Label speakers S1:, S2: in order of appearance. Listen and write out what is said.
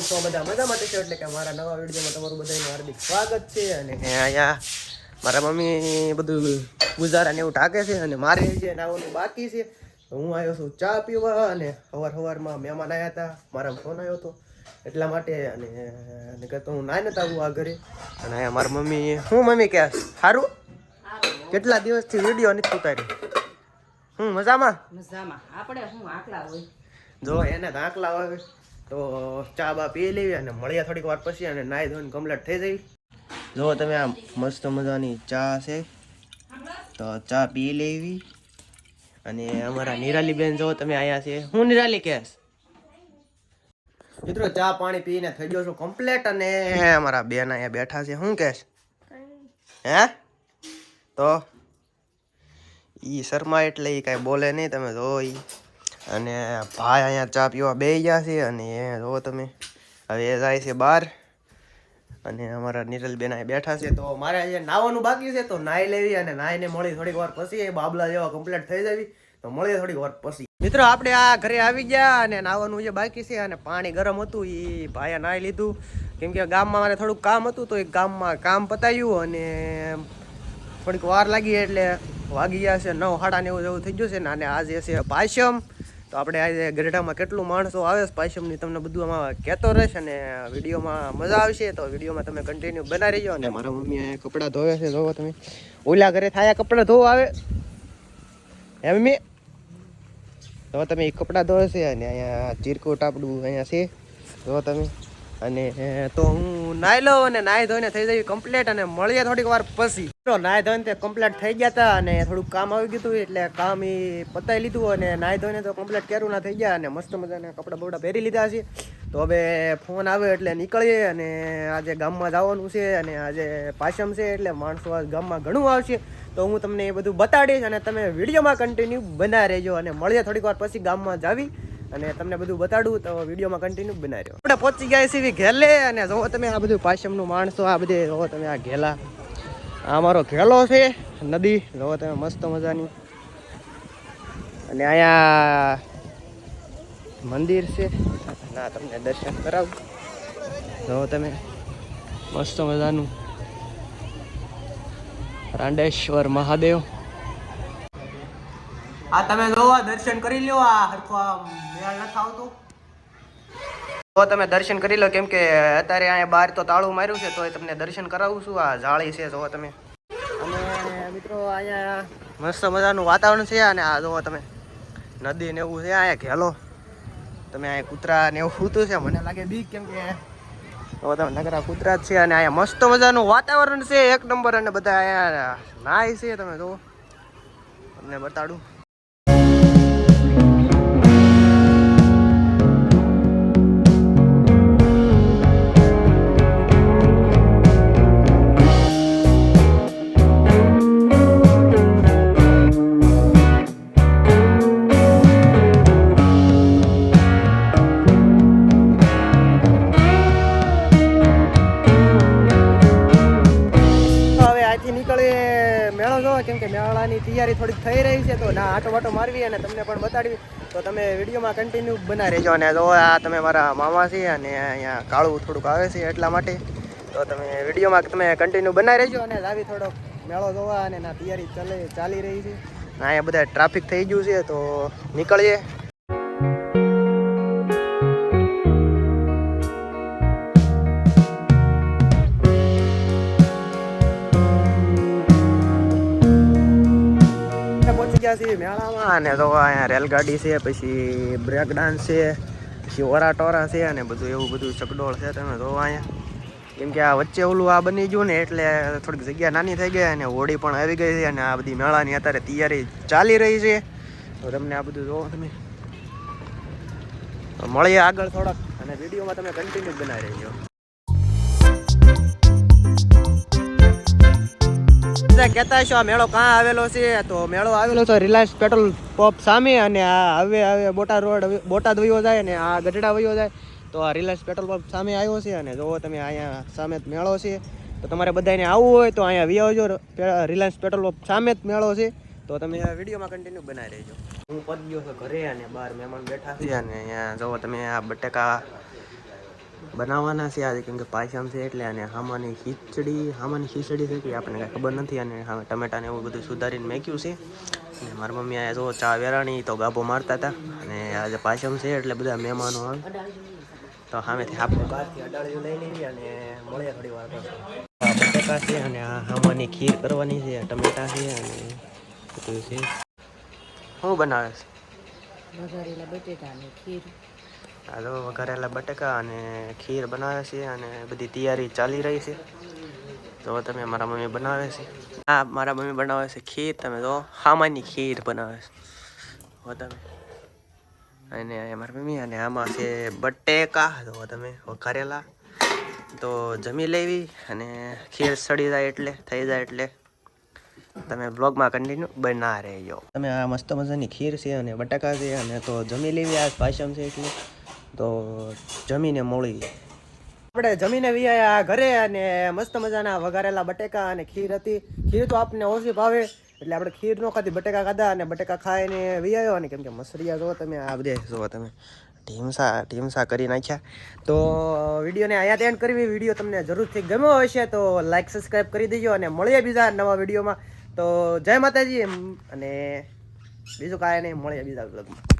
S1: છો બધા મજામાં છો એટલે કે મારા નવા વિડીયોમાં તમારું બધાનું હાર્દિક સ્વાગત છે અને અહીંયા મારા મમ્મી બધું ગુજારા ને એવું ઢાકે છે અને મારે જે નાવાનું બાકી છે હું આવ્યો છું ચા પીવા અને સવારમાં મહેમાન આવ્યા હતા મારા ફોન આવ્યો હતો એટલા માટે અને કહેતો હું નાઈ નતા આવું આ ઘરે અને અહીંયા મારા મમ્મી મમ્મી કે સારું કેટલા દિવસથી વિડીયો નથી ઉતાર્યો મજામાં
S2: આપણે હું આકલા હોય
S1: જો એને આકલા આવે તો ચા બા પી લેવી અને મળ્યા થોડીક વાર પછી અને નાઈ ધોઈને કમ્પ્લીટ થઈ જવી જો તમે આ મસ્ત મજાની ચા છે તો ચા પી લેવી અને અમારા નિરાલી બેન જો તમે અહીંયા છે હું નિરાલી કહેશ મિત્રો ચા પાણી પીને થઈ ગયો છું કમ્પ્લીટ અને અમારા બેન અહીંયા બેઠા છે શું કહેશ હે તો ઈ શર્મા એટલે ઈ કાંઈ બોલે નહીં તમે જો ઈ અને ભાઈ અહીંયા ચા પીવા બેસી ગયા છે અને એ જો તમે હવે એ જાય છે બહાર અને અમારા નિરલબેન અહીં બેઠા છે તો મારે આજે નાવાનું બાકી છે તો નાહી લેવી અને નાહીને મળી થોડીક વાર પછી બાબલા જેવા કમ્પ્લીટ થઈ જવી તો મળીએ થોડીક વાર પછી મિત્રો આપણે આ ઘરે આવી ગયા અને નાવાનું જે બાકી છે અને પાણી ગરમ હતું એ ભાઈએ નાહી લીધું કેમ કે ગામમાં મારે થોડુંક કામ હતું તો એક ગામમાં કામ પતાવ્યું અને થોડીક વાર લાગી એટલે વાગી ગયા છે 9 સાડા 9 જેવું થઈ ગયું છે ને અને આજે છે પાયસમ તો આપણે આજે ગઢડામાં કેટલું માણસો આવે છે પાયસમની તમને બધું આમાં કહેતો રહેશે અને વિડીયોમાં મજા આવશે તો વિડીયોમાં તમે કન્ટિન્યુ બનાવી રહેજો અને મારા મમ્મી અહીંયા કપડાં ધોવે છે જોવો તમે ઓલા ઘરે થાય કપડાં ધોવા આવે હે મમ્મી તો તમે એ કપડાં ધોવે છે અને અહીંયા ચીરકુટ આપણું અહીંયા છે જો તમે અને તો હું નાહી લઉં અને નાહી ધોઈને થઈ જવી કમ્પ્લીટ અને મળીએ થોડીક વાર પછી નાહી ધોઈને તે કમ્પ્લીટ થઈ ગયા હતા અને થોડુંક કામ આવી ગયું હતું એટલે કામ એ પતાવી લીધું અને નાહી ધોઈને તો કમ્પ્લીટ કર્યું ના થઈ ગયા અને મસ્ત મજાના કપડાં બપડા પહેરી લીધા છે તો હવે ફોન આવે એટલે નીકળીએ અને આજે ગામમાં જવાનું છે અને આજે પાયસમ છે એટલે માણસો આજ ગામમાં ઘણું આવશે તો હું તમને એ બધું બતાડીશ અને તમે વિડીયોમાં કન્ટિન્યુ બનાવી રહેજો અને મળીએ થોડીક વાર પછી ગામમાં જાવી અને તમને બધું બતાડું તો વિડીયોમાં કન્ટિન્યુ બનાવી રહ્યો આપણે પહોંચી ગયા છીએ ઘેલે અને જોવો તમે આ બધું પાયસમનું માણસો આ બધે જોવો તમે આ ઘેલા આ અમારો ઘેલો છે નદી જોવો તમે મસ્ત મજાની અને અહીંયા મંદિર છે ના તમને દર્શન કરાવું જોવો તમે મસ્ત મજાનું રાંડેશ્વર મહાદેવ આ તમે જોવા દર્શન કરી લો આ હરખો મેળ નથી આવતો તો તમે દર્શન કરી લો કેમ કે અત્યારે અહીંયા બહાર તો તાળું માર્યું છે તો તમને દર્શન કરાવું છું આ જાળી છે જોવો તમે અને મિત્રો અહીંયા મસ્ત મજાનું વાતાવરણ છે અને આ જોવો તમે નદી ને એવું છે અહીંયા ઘેલો તમે અહીંયા કૂતરા ને એવું સૂતું છે મને લાગે બીક કેમ કે તો તમે નગરા કૂતરા જ છે અને અહીંયા મસ્ત મજાનું વાતાવરણ છે એક નંબર અને બધા અહીંયા નાય છે તમે જુઓ તમને બતાડું મેળો જોવો કેમ કે મેળાની તૈયારી થોડીક થઈ રહી છે તો ના આટો વાટો મારવી અને તમને પણ બતાડવી તો તમે વિડીયોમાં કન્ટિન્યુ બનાવી રહેજો અને જો આ તમે મારા મામા છે અને અહીંયા કાળું થોડુંક આવે છે એટલા માટે તો તમે વિડીયોમાં તમે કન્ટિન્યુ બનાવી રહેજો અને આવી થોડોક મેળો જોવા અને ના તૈયારી ચાલી રહી છે અહીંયા બધા ટ્રાફિક થઈ ગયું છે તો નીકળીએ મેળામાં અને તો અહીંયા રેલગાડી છે પછી બ્રેક ડાન્સ છે પછી ઓરા ટોરા છે અને બધું એવું બધું ચકડોળ છે તમે જો અહીંયા કેમ કે આ વચ્ચે ઓલું આ બની ગયું ને એટલે થોડીક જગ્યા નાની થઈ ગઈ અને હોળી પણ આવી ગઈ છે અને આ બધી મેળાની અત્યારે તૈયારી ચાલી રહી છે તો તમને આ બધું જોવો તમે મળીએ આગળ થોડાક અને વિડીયોમાં તમે કન્ટિન્યુ બનાવી રહેજો કહેતા છો આ મેળો ક્યાં આવેલો છે તો મેળો આવેલો છે રિલાયન્સ પેટ્રોલ પંપ સામે અને આ હવે બોટાદ વયો જાય અને આ ગઢડા વયો જાય તો આ રિલાયન્સ પેટ્રોલ પંપ સામે આવ્યો છે અને જો તમે અહીંયા સામે જ મેળો છે તો તમારે બધાને આવવું હોય તો અહીંયા વી આવજો રિલાયન્સ પેટ્રોલ પંપ સામે જ મેળો છે તો તમે વિડીયોમાં કન્ટિન્યુ બનાવી રહેજો હું પહોંચી ગયો છું ઘરે અને બહાર મહેમાન બેઠા છે અને અહીંયા જો તમે આ બટેકા બનાવવાના છે આજે કેમ કે પાયસમ છે એટલે. અને હામાની ખીચડી છે કે આપણને કાંઈ ખબર નથી. અને હવે ટમેટાને એવું બધું સુધારીને મેક્યું છે. અને મારી મમ્મી આ જો ચા વેરાણી તો ગાભો મારતા હતા. અને આજે પાયસમ છે એટલે બધા મહેમાનો આવે તો સામેથી આપણે બહારથી અડાળિયું લઈ લઈએ અને મળીએ થોડી વાર પછી. આ બટેકા છે અને આ હામાની ખીર કરવાની છે. ટમેટા છે અને બધું છે. શું બનાવે છે?
S2: વઘારેલા બટેટા અને ખીર.
S1: હાલો વઘારેલા બટેકા અને ખીર બનાવે છે. અને બધી તૈયારી ચાલી રહી છે. તો તમે મારા મમ્મી બનાવે છે. હા મારા મમ્મી બનાવે છે ખીર. તમે જો હામાની ખીર બનાવે છે તમે. અને મારી મમ્મી અને આમાં છે બટેકા જો તમે વઘારેલા. તો જમી લેવી અને ખીર સડી જાય એટલે થઈ જાય એટલે તમે બ્લોગમાં કન્ટિન્યુ બના રહેજો. તમે આ મસ્ત મજાની ખીર છે અને બટાકા છે. અને તો જમી લેવી આ પાયસમ છે એટલે તો જમીને મળી આપણે જમીને વિયા ઘરે. અને મસ્ત મજાના વઘારેલા બટેકા અને ખીર હતી. ખીર તો આપણને ઓછી ભાવે એટલે આપણે ખીર નો ખાધી, બટેકા ખાધા. અને બટેકા ખાઈને વિયાયો. અને કેમ કે મસરિયા જો તમે આ બધે જો તમે ઢીમસા કરી નાખ્યા. તો વિડીયોને અહીંયા એન્ડ કરવી. વિડીયો તમને જરૂરથી ગમ્યો હશે તો લાઈક સબસ્ક્રાઈબ કરી દેજો. અને મળીએ બીજા નવા વિડીયોમાં. તો જય માતાજી. અને બીજું કાંઈ નહીં, મળીએ બીજા બ્લોગમાં.